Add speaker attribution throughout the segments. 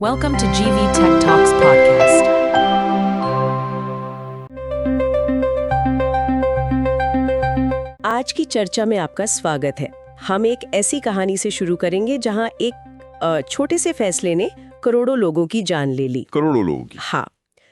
Speaker 1: Welcome to GV Tech Talks podcast.
Speaker 2: आज की चर्चा में आपका स्वागत है। हम एक ऐसी कहानी से शुरू करेंगे जहां एक छोटे से फैसले ने करोड़ों लोगों की जान ले ली।
Speaker 3: करोड़ों लोगों की।
Speaker 2: हाँ,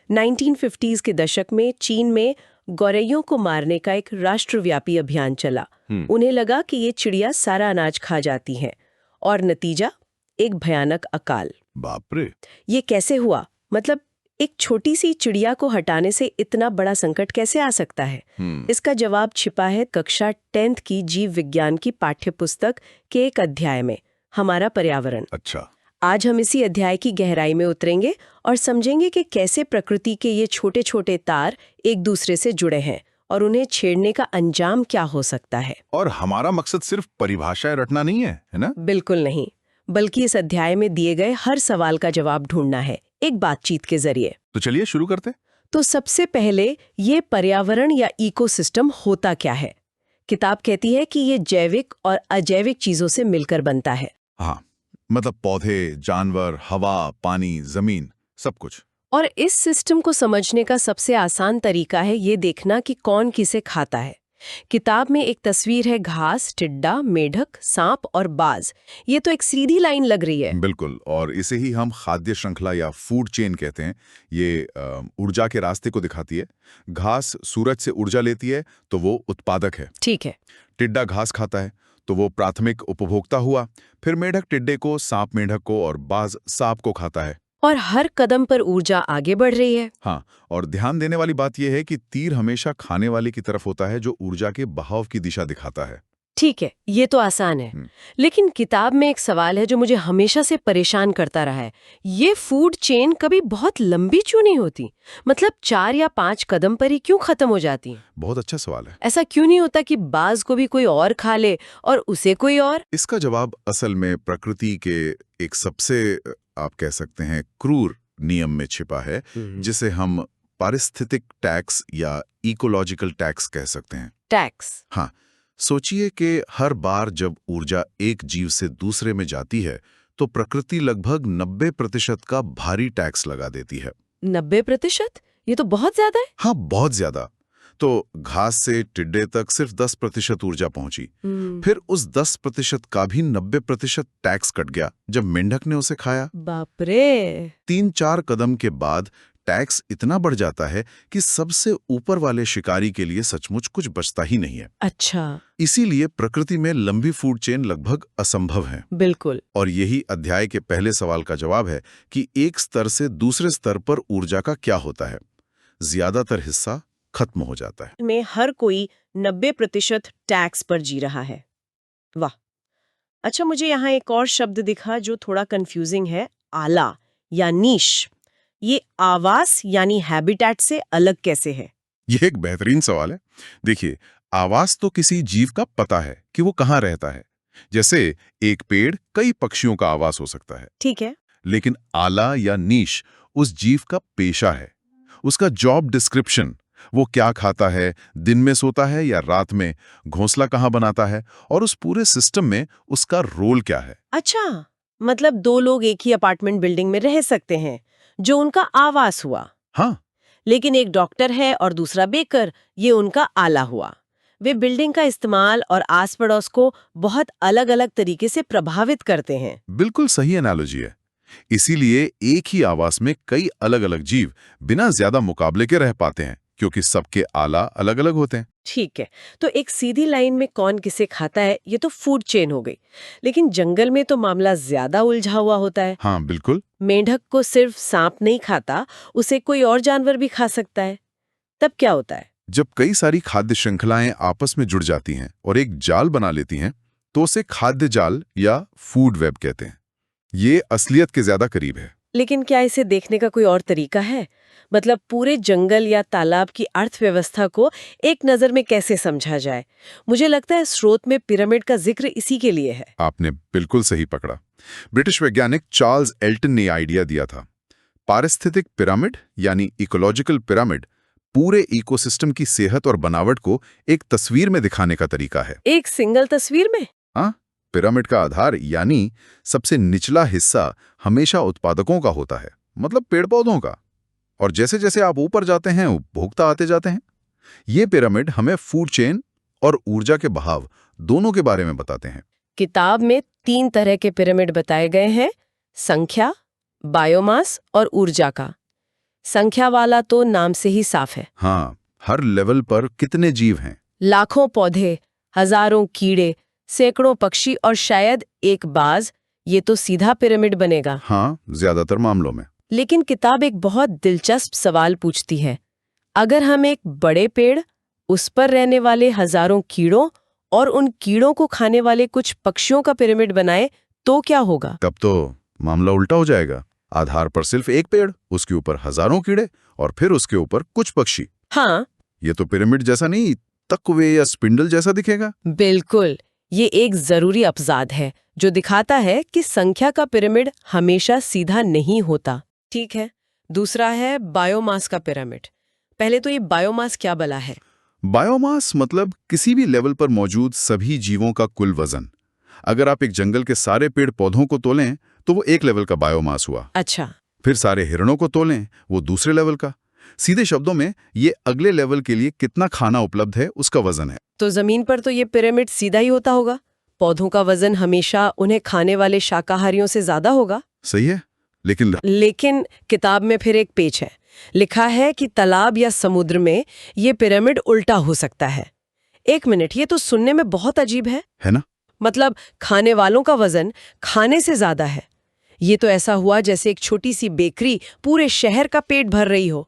Speaker 2: 1950s के दशक में चीन में गौरैयों को मारने का एक राष्ट्रव्यापी अभियान चला। उन्हें लगा कि ये चिड़िया सारा अनाज खा जाती हैं और नतीजा एक भयानक अकाल।
Speaker 3: बाप रे।
Speaker 2: ये कैसे हुआ? मतलब एक छोटी सी चिड़िया को हटाने से इतना बड़ा संकट कैसे आ सकता है? इसका जवाब छिपा है कक्षा 10th की जीव विज्ञान की पाठ्य पुस्तक के एक अध्याय में, हमारा पर्यावरण।
Speaker 3: अच्छा।
Speaker 2: आज हम इसी अध्याय की गहराई में उतरेंगे और समझेंगे कि कैसे प्रकृति के ये छोटे छोटे तार एक दूसरे से जुड़े हैं और उन्हें छेड़ने का अंजाम क्या हो सकता है।
Speaker 3: और हमारा मकसद सिर्फ परिभाषाएं रटना नहीं है ना?
Speaker 2: बिल्कुल नहीं, बल्कि इस अध्याय में दिए गए हर सवाल का जवाब ढूंढना है एक बातचीत के जरिए।
Speaker 3: तो चलिए शुरू करते।
Speaker 2: तो सबसे पहले ये पर्यावरण या इकोसिस्टम होता क्या है? किताब कहती है कि ये जैविक और अजैविक चीजों से मिलकर बनता है।
Speaker 3: हाँ, मतलब पौधे, जानवर, हवा, पानी, जमीन, सब कुछ।
Speaker 2: और इस सिस्टम को समझने का सबसे आसान तरीका है ये देखना कि कौन किसे खाता है। किताब में एक तस्वीर है घास, टिड्डा, मेढक, सांप और बाज। ये तो एक सीधी लाइन लग रही है।
Speaker 3: बिल्कुल, और इसे ही हम खाद्य श्रृंखला या फूड चेन कहते हैं। ये ऊर्जा के रास्ते को दिखाती है। घास सूरज से ऊर्जा लेती है तो वो उत्पादक है।
Speaker 2: ठीक है।
Speaker 3: टिड्डा घास खाता है तो वो प्राथमिक उपभोक्ता हुआ। फिर मेढक टिड्डे को, सांप मेढक को और बाज सांप को खाता है।
Speaker 2: और हर कदम पर ऊर्जा आगे बढ़ रही है।
Speaker 3: हाँ, और ध्यान देने वाली बात यह है कि तीर हमेशा खाने वाले की तरफ होता है, जो ऊर्जा के बहाव की दिशा दिखाता है।
Speaker 2: ठीक है, ये तो आसान है। लेकिन किताब में एक सवाल है जो मुझे हमेशा से परेशान करता रहा है। ये फूड चेन कभी बहुत लंबी क्यों नहीं होती? मतलब 4 या 5 कदम पर ही क्यों खत्म हो जाती है?
Speaker 3: बहुत अच्छा सवाल है।
Speaker 2: ऐसा क्यों नहीं होता कि बाज को भी कोई और खा ले और उसे कोई और?
Speaker 3: इसका जवाब असल में प्रकृति के एक सबसे, आप कह सकते हैं, क्रूर नियम में छिपा है, जिसे हम पारिस्थितिक टैक्स या इकोलॉजिकल टैक्स कह सकते हैं।
Speaker 2: टैक्स?
Speaker 3: हाँ, सोचिए कि हर बार जब ऊर्जा एक जीव से दूसरे में जाती है तो प्रकृति लगभग 90% का भारी टैक्स लगा देती है।
Speaker 2: 90%? ये तो बहुत ज्यादा है।
Speaker 3: हाँ, बहुत ज्यादा। तो घास से टिड्डे तक सिर्फ 10% ऊर्जा पहुंची। फिर उस 10% का भी 90% टैक्स कट गया जब मेंढक ने उसे खाया।
Speaker 2: बाप रे।
Speaker 3: 3-4 कदम के बाद टैक्स इतना बढ़ जाता है कि सबसे ऊपर वाले शिकारी के लिए सचमुच कुछ बचता ही नहीं है।
Speaker 2: अच्छा।
Speaker 3: इसीलिए प्रकृति में लंबी फूड चेन लगभग असंभव है।
Speaker 2: बिल्कुल।
Speaker 3: और यही अध्याय के पहले सवाल का जवाब है कि एक स्तर से दूसरे स्तर पर ऊर्जा का क्या होता है। ज्यादातर हिस्सा खत्म हो जाता है।
Speaker 2: में हर कोई 90% टैक्स पर जी रहा है। वाह। अच्छा, मुझे यहाँ एक और शब्द दिखा जो थोड़ा कंफ्यूजिंग है, आला या नीश। ये आवास यानी हैबिटेट से अलग कैसे है?
Speaker 3: यह एक बेहतरीन सवाल है। देखिए, आवास तो किसी जीव का पता है कि वो कहाँ रहता है। जैसे एक पेड़ कई पक्षियों का आवास हो सकता है।
Speaker 2: ठीक है।
Speaker 3: लेकिन आला या नीश उस जीव का पेशा है, उसका जॉब डिस्क्रिप्शन। वो क्या खाता है, दिन में सोता है या रात में, घोंसला कहाँ बनाता है, और उस पूरे सिस्टम में उसका रोल क्या है।
Speaker 2: अच्छा, मतलब 2 लोग एक ही अपार्टमेंट बिल्डिंग में रह सकते हैं, जो उनका आवास हुआ।
Speaker 3: हाँ,
Speaker 2: लेकिन एक डॉक्टर है और दूसरा बेकर, ये उनका आला हुआ। वे बिल्डिंग का इस्तेमाल और आस पड़ोस को बहुत अलग अलग तरीके से प्रभावित करते हैं।
Speaker 3: बिल्कुल सही एनालॉजी है। इसीलिए एक ही आवास में कई अलग अलग जीव बिना ज्यादा मुकाबले के रह पाते हैं, क्योंकि सबके आला अलग अलग होते हैं।
Speaker 2: ठीक है, तो एक सीधी लाइन में कौन किसे खाता है ये तो फूड चेन हो गई। लेकिन जंगल में तो मामला ज्यादा उलझा हुआ होता है।
Speaker 3: हाँ, बिल्कुल।
Speaker 2: मेंढक को सिर्फ सांप नहीं खाता, उसे कोई और जानवर भी खा सकता है। तब क्या होता है?
Speaker 3: जब कई सारी खाद्य श्रृंखलाएं आपस में जुड़ जाती हैं और एक जाल बना लेती हैं, तो उसे खाद्य जाल या फूड वेब कहते हैं। ये असलियत के ज्यादा करीब है।
Speaker 2: लेकिन क्या इसे देखने का कोई और तरीका है? मतलब पूरे जंगल या तालाब की अर्थव्यवस्था को एक नजर में कैसे समझा जाए? मुझे लगता है स्रोत में पिरामिड का जिक्र इसी के लिए है।
Speaker 3: आपने बिल्कुल सही पकड़ा। ब्रिटिश वैज्ञानिक चार्ल्स एल्टन ने आइडिया दिया था। पारिस्थितिक पिरामिड यानी इकोलॉजिकल पिरामिड पूरे इकोसिस्टम की सेहत और बनावट को एक तस्वीर में दिखाने का तरीका है।
Speaker 2: एक सिंगल तस्वीर में?
Speaker 3: हाँ, पिरामिड का आधार यानी सबसे निचला हिस्सा हमेशा उत्पादकों का होता है, मतलब पेड़ पौधों का। और जैसे जैसे आप ऊपर जाते हैं उपभोक्ता आते जाते हैं। ये पिरामिड हमें फूड चेन और ऊर्जा के बहाव दोनों के बारे में बताते हैं।
Speaker 2: किताब में 3 तरह के पिरामिड बताए गए हैं, संख्या, बायोमास और ऊर्जा का। संख्या वाला तो नाम से ही साफ है।
Speaker 3: हाँ, हर लेवल पर कितने जीव हैं?
Speaker 2: लाखों पौधे, हजारों कीड़े, सैकड़ों पक्षी और शायद एक बाज, ये तो सीधा पिरामिड बनेगा।
Speaker 3: हाँ, ज्यादातर मामलों में।
Speaker 2: लेकिन किताब एक बहुत दिलचस्प सवाल पूछती है। अगर हम एक बड़े पेड़, उस पर रहने वाले हजारों कीड़ों और उन कीड़ों को खाने वाले कुछ पक्षियों का पिरामिड बनाए तो क्या होगा?
Speaker 3: तब तो मामला उल्टा हो जाएगा। आधार पर सिर्फ एक पेड़, उसके ऊपर हजारों कीड़े और फिर उसके ऊपर कुछ पक्षी।
Speaker 2: हाँ,
Speaker 3: ये तो पिरामिड जैसा नहीं, तकवे या स्पिंडल जैसा दिखेगा।
Speaker 2: बिल्कुल। ये एक जरूरी अवजाद है जो दिखाता है कि संख्या का पिरामिड हमेशा सीधा नहीं होता। ठीक है, दूसरा है बायोमास का पिरामिड। पहले तो ये बायोमास क्या भला है?
Speaker 3: बायोमास मतलब किसी भी लेवल पर मौजूद सभी जीवों का कुल वजन। अगर आप एक जंगल के सारे पेड़ पौधों को तोलें तो वो एक लेवल का बायोमास हुआ।
Speaker 2: अच्छा,
Speaker 3: फिर सारे हिरणों को तोलें, वो दूसरे लेवल का। सीधे शब्दों में ये अगले लेवल के लिए कितना खाना उपलब्ध है उसका वजन है।
Speaker 2: तो जमीन पर तो ये पिरामिड सीधा ही होता होगा। पौधों का वजन हमेशा उन्हें खाने वाले शाकाहारियों से ज्यादा होगा।
Speaker 3: सही है, लेकिन
Speaker 2: किताब में फिर एक पेच है। लिखा है कि तालाब या समुद्र में ये पिरामिड उल्टा हो सकता है। एक मिनट, ये तो सुनने में बहुत अजीब है
Speaker 3: ना?
Speaker 2: मतलब खाने वालों का वजन खाने से ज्यादा है। ये तो ऐसा हुआ जैसे एक छोटी सी बेकरी पूरे शहर का पेट भर रही हो।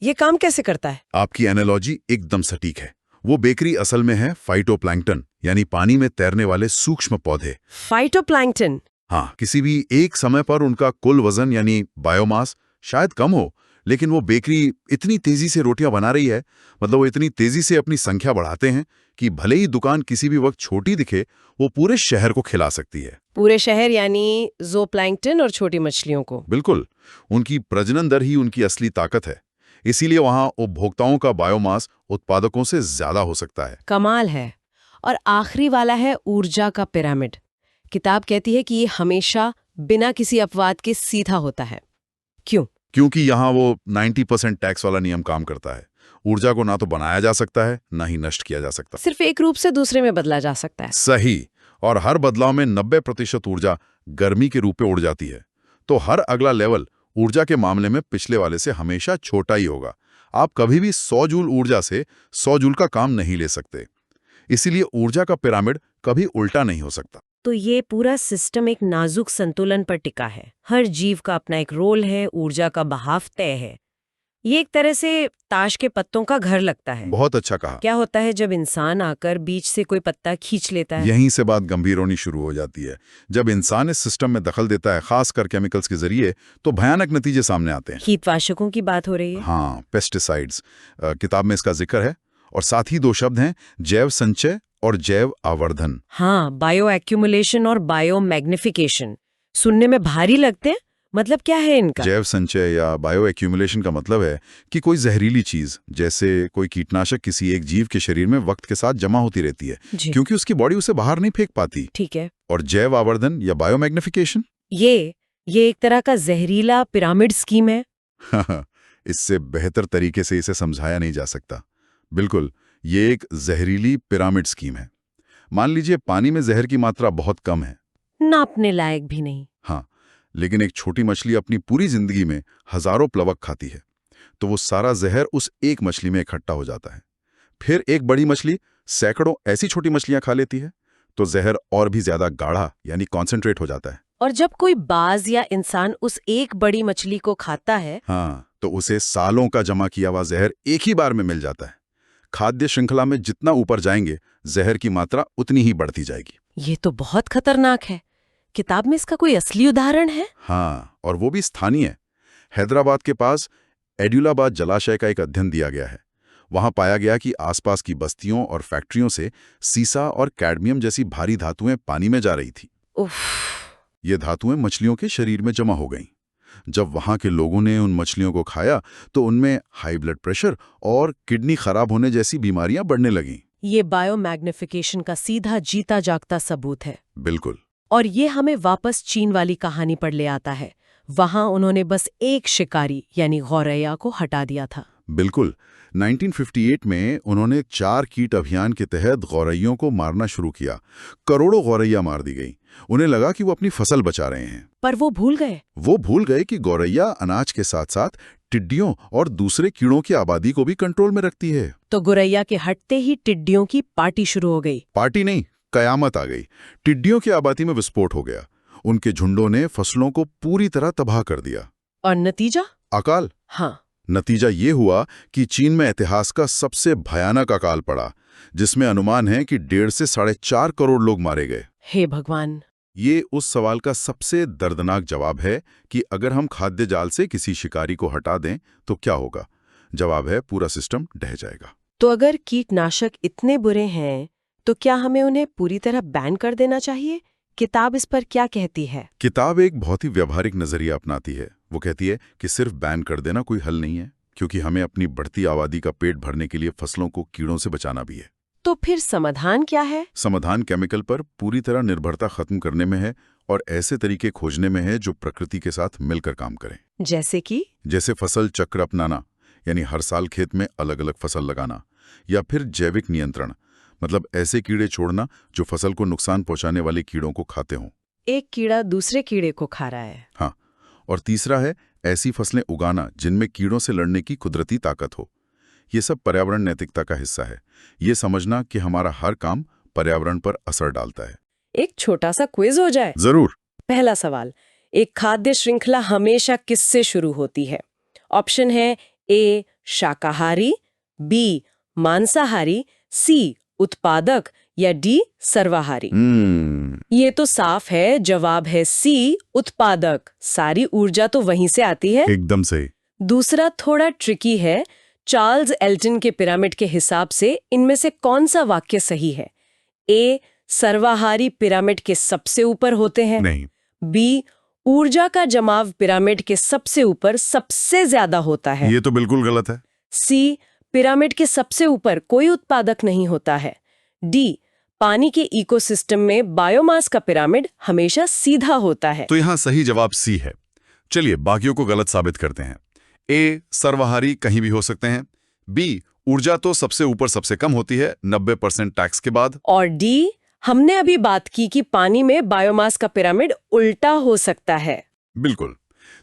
Speaker 2: ये काम कैसे करता है?
Speaker 3: आपकी एनालॉजी एकदम सटीक है। वो बेकरी असल में है फाइटोप्लैंक्टन, यानी पानी में तैरने वाले सूक्ष्म पौधे।
Speaker 2: फाइटोप्लैंक्टन?
Speaker 3: हाँ, किसी भी एक समय पर उनका कुल वजन यानी बायोमास शायद कम हो, लेकिन वो बेकरी इतनी तेजी से रोटियां बना रही है, मतलब वो इतनी तेजी से अपनी संख्या बढ़ाते हैं कि भले ही दुकान किसी भी वक्त छोटी दिखे, वो पूरे शहर को खिला सकती है।
Speaker 2: पूरे शहर यानी ज़ूप्लैंक्टन और छोटी मछलियों को?
Speaker 3: बिल्कुल, उनकी प्रजनन दर ही उनकी असली ताकत है। इसीलिए वहां उपभोक्ताओं का बायोमास उत्पादकों से ज्यादा हो सकता है।
Speaker 2: कमाल है। और आखिरी वाला है ऊर्जा का पिरामिड। किताब कहती है कि ये हमेशा बिना किसी अपवाद के सीधा होता है। क्यों?
Speaker 3: क्योंकि यहाँ वो 90% टैक्स वाला नियम काम करता है। ऊर्जा को ना तो बनाया जा सकता है, ना ही नष्ट किया जा सकता।
Speaker 2: सिर्फ एक रूप से दूसरे में बदला जा सकता है।
Speaker 3: सही। और हर बदलाव में 90% ऊर्जा गर्मी के रूप में उड़ जाती है। तो हर अगला लेवल ऊर्जा के मामले में पिछले वाले से हमेशा छोटा ही होगा। आप कभी भी 100 जूल ऊर्जा से 100 जूल का काम नहीं ले सकते। इसीलिए ऊर्जा का पिरामिड कभी उल्टा नहीं हो सकता।
Speaker 2: तो ये पूरा सिस्टम एक नाजुक संतुलन पर टिका है। हर जीव का अपना एक रोल है, ऊर्जा का बहाव तय है। ये एक तरह से ताश के पत्तों का घर लगता है।
Speaker 3: बहुत अच्छा कहा।
Speaker 2: क्या होता है जब इंसान आकर बीच से कोई पत्ता खींच लेता है?
Speaker 3: यहीं से बात गंभीर होनी शुरू हो जाती है। जब इंसान इस सिस्टम में दखल देता है, खासकर केमिकल्स के जरिए, तो भयानक नतीजे सामने आते हैं।
Speaker 2: कीटनाशकों की बात हो रही है?
Speaker 3: हाँ, पेस्टिसाइड्स। किताब में इसका जिक्र है। और साथ ही 2 शब्द हैं, जैव संचय और जैव आवर्धन।
Speaker 2: हाँ, बायो एक्यूमुलेशन और बायो मैग्निफिकेशन। सुनने में भारी लगते हैं, मतलब क्या है इनका?
Speaker 3: जैव संचय या बायो एक्यूमुलेशन का मतलब है कि कोई जहरीली चीज, जैसे कोई कीटनाशक, किसी एक जीव के शरीर में वक्त के साथ जमा होती रहती है, क्योंकि उसकी बॉडी उसे बाहर नहीं फेंक पाती।
Speaker 2: ठीक है।
Speaker 3: और जैव आवर्धन या बायो मैग्निफिकेशन,
Speaker 2: ये एक तरह का जहरीला पिरामिड स्कीम है।
Speaker 3: इससे बेहतर तरीके से इसे समझाया नहीं जा सकता। बिल्कुल, ये एक जहरीली पिरामिड स्कीम है। मान लीजिए पानी में जहर की मात्रा बहुत कम है,
Speaker 2: नापने लायक भी नहीं।
Speaker 3: हाँ, लेकिन एक छोटी मछली अपनी पूरी जिंदगी में हजारों प्लवक खाती है, तो वो सारा जहर उस एक मछली में इकट्ठा हो जाता है। फिर एक बड़ी मछली सैकड़ों ऐसी छोटी मछलियां खा लेती है, तो जहर और भी ज्यादा गाढ़ा यानी कॉन्सेंट्रेट हो जाता है।
Speaker 2: और जब कोई बाज या इंसान उस एक बड़ी मछली को खाता है,
Speaker 3: हाँ, तो उसे सालों का जमा किया हुआ जहर एक ही बार में मिल जाता है। खाद्य श्रृंखला में जितना ऊपर जाएंगे, जहर की मात्रा उतनी ही बढ़ती जाएगी।
Speaker 2: ये तो बहुत खतरनाक है। किताब में इसका कोई असली उदाहरण है?
Speaker 3: हाँ, और वो भी स्थानीय। हैदराबाद के पास एड्युलाबाद जलाशय का एक अध्ययन दिया गया है। वहां पाया गया कि आसपास की बस्तियों और फैक्ट्रियों से सीसा और कैडमियम जैसी भारी धातुएं पानी में जा रही थी।
Speaker 2: उफ।
Speaker 3: ये धातुएं मछलियों के शरीर में जमा हो गईं। जब वहां के लोगों ने उन मछलियों को खाया तो उनमें हाई ब्लड प्रेशर और किडनी खराब होने जैसी बीमारियां बढ़ने लगीं।
Speaker 2: ये बायोमैग्निफिकेशन का सीधा जीता जागता सबूत है।
Speaker 3: बिल्कुल।
Speaker 2: और ये हमें वापस चीन वाली कहानी पर ले आता है। वहां उन्होंने बस एक शिकारी यानी गौरैया को हटा दिया था।
Speaker 3: बिल्कुल। 1958 में उन्होंने 4 कीट अभियान के तहत गौरैयों को मारना शुरू किया। करोड़ों गौरैया मार दी गई। उन्हें लगा कि वो अपनी फसल बचा रहे हैं।
Speaker 2: पर वो भूल गए
Speaker 3: कि गौरैया अनाज के साथ साथ टिड्डियों और दूसरे कीड़ों की आबादी को भी कंट्रोल में रखती है।
Speaker 2: तो गौरैया के हटते ही टिड्डियों की पार्टी शुरू हो गई।
Speaker 3: पार्टी नहीं, कयामत आ गई। टिड्डियों की आबादी में विस्फोट हो गया। उनके झुंडों ने फसलों को पूरी तरह तबाह कर दिया।
Speaker 2: और नतीजा?
Speaker 3: अकाल।
Speaker 2: हाँ।
Speaker 3: नतीजा ये हुआ कि चीन में इतिहास का सबसे भयानक अकाल पड़ा, जिसमें अनुमान है कि 1.5 से 4.5 करोड़ लोग मारे गए।
Speaker 2: हे भगवान!
Speaker 3: ये उस सवाल का सबसे दर्दनाक जवाब है कि अगर हम खाद्य जाल से किसी शिकारी को हटा दें तो क्या होगा। जवाब है, पूरा सिस्टम ढह जाएगा।
Speaker 2: तो अगर कीटनाशक इतने बुरे हैं तो क्या हमें उन्हें पूरी तरह बैन कर देना चाहिए? किताब इस पर क्या कहती है?
Speaker 3: किताब एक बहुत ही व्यावहारिक नजरिया अपनाती है। वो कहती है कि सिर्फ बैन कर देना कोई हल नहीं है, क्योंकि हमें अपनी बढ़ती आबादी का पेट भरने के लिए फसलों को कीड़ों से बचाना भी है।
Speaker 2: तो फिर समाधान क्या है?
Speaker 3: समाधान केमिकल पर पूरी तरह निर्भरता खत्म करने में है और ऐसे तरीके खोजने में है जो प्रकृति के साथ मिलकर काम करें। जैसे फसल चक्र अपनाना, यानी हर साल खेत में अलग अलग फसल लगाना, या फिर जैविक नियंत्रण, मतलब ऐसे कीड़े छोड़ना जो फसल को नुकसान पहुंचाने वाले कीड़ों को खाते हों।
Speaker 2: एक कीड़ा दूसरे कीड़े को खा रहा है।
Speaker 3: हाँ, और तीसरा है ऐसी फसलें उगाना जिनमें कीड़ों से लड़ने की कुदरती ताकत हो। ये सब पर्यावरण नैतिकता का हिस्सा है। ये समझना कि हमारा हर काम पर्यावरण पर असर डालता है।
Speaker 2: एक छोटा सा क्विज हो जाए?
Speaker 3: जरूर।
Speaker 2: पहला सवाल, एक खाद्य श्रृंखला हमेशा किससे शुरू होती है? ऑप्शन है ए शाकाहारी, बी मांसाहारी, सी उत्पादक, या डी सर्वाहारी। ये तो साफ है, जवाब है सी उत्पादक। सारी ऊर्जा तो वहीं से आती है।
Speaker 3: एकदम सही।
Speaker 2: दूसरा थोड़ा ट्रिकी है। चार्ल्स एल्टन के पिरामिड के हिसाब से इनमें से कौन सा वाक्य सही है? ए सर्वाहारी पिरामिड के सबसे ऊपर होते हैं।
Speaker 3: नहीं।
Speaker 2: बी ऊर्जा का जमाव पिरामिड के सबसे ऊपर सबसे ज्यादा होता है।
Speaker 3: ये तो बिल्कुल गलत है।
Speaker 2: सी पिरामिड के सबसे ऊपर कोई उत्पादक नहीं होता है। डी पानी के इकोसिस्टम में बायोमास का पिरामिड हमेशा सीधा होता है।
Speaker 3: तो यहाँ सही जवाब सी है। चलिए बाकियों को गलत साबित करते हैं। ए सर्वहारी कहीं भी हो सकते हैं। बी ऊर्जा तो सबसे ऊपर सबसे कम होती है 90% टैक्स के बाद।
Speaker 2: और डी हमने अभी बात की कि पानी में बायोमास का पिरामिड उल्टा हो सकता है।
Speaker 3: बिल्कुल।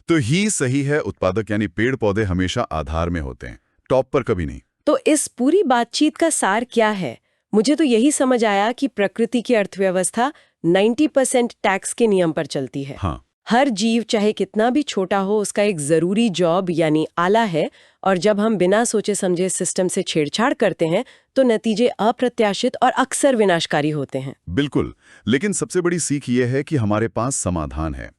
Speaker 3: तो ही सही है, उत्पादक यानी पेड़ पौधे हमेशा आधार में होते हैं, टॉप पर कभी नहीं।
Speaker 2: तो इस पूरी बातचीत का सार क्या है? मुझे तो यही समझ आया कि प्रकृति की अर्थव्यवस्था 90% टैक्स के नियम पर चलती है।
Speaker 3: हाँ।
Speaker 2: हर जीव चाहे कितना भी छोटा हो, उसका एक जरूरी जॉब यानी आला है, और जब हम बिना सोचे समझे सिस्टम से छेड़छाड़ करते हैं तो नतीजे अप्रत्याशित और अक्सर विनाशकारी होते हैं।
Speaker 3: बिल्कुल। लेकिन सबसे बड़ी सीख ये है कि हमारे पास समाधान है।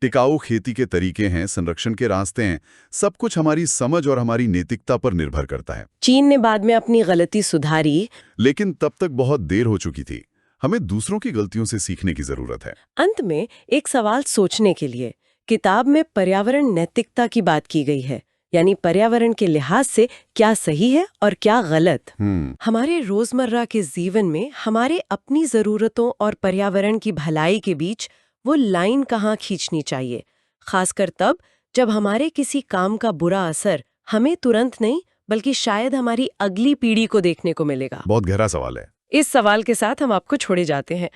Speaker 3: टिकाऊ खेती के तरीके हैं, संरक्षण के रास्ते हैं। सब कुछ हमारी समझ और हमारी नैतिकता पर निर्भर करता है।
Speaker 2: चीन ने बाद में अपनी गलती सुधारी,
Speaker 3: लेकिन तब तक बहुत देर हो चुकी थी। हमें दूसरों की गलतियों से सीखने की जरूरत है।
Speaker 2: अंत में एक सवाल सोचने के लिए, किताब में पर्यावरण नैतिकता की बात की गई है, यानी पर्यावरण के लिहाज से क्या सही है और क्या गलत। हमारे रोजमर्रा के जीवन में हमारे अपनी जरूरतों और पर्यावरण की भलाई के बीच वो लाइन कहाँ खींचनी चाहिए, खासकर तब जब हमारे किसी काम का बुरा असर हमें तुरंत नहीं बल्कि शायद हमारी अगली पीढ़ी को देखने को मिलेगा।
Speaker 3: बहुत गहरा सवाल है।
Speaker 2: इस सवाल के साथ हम आपको छोड़े जाते हैं।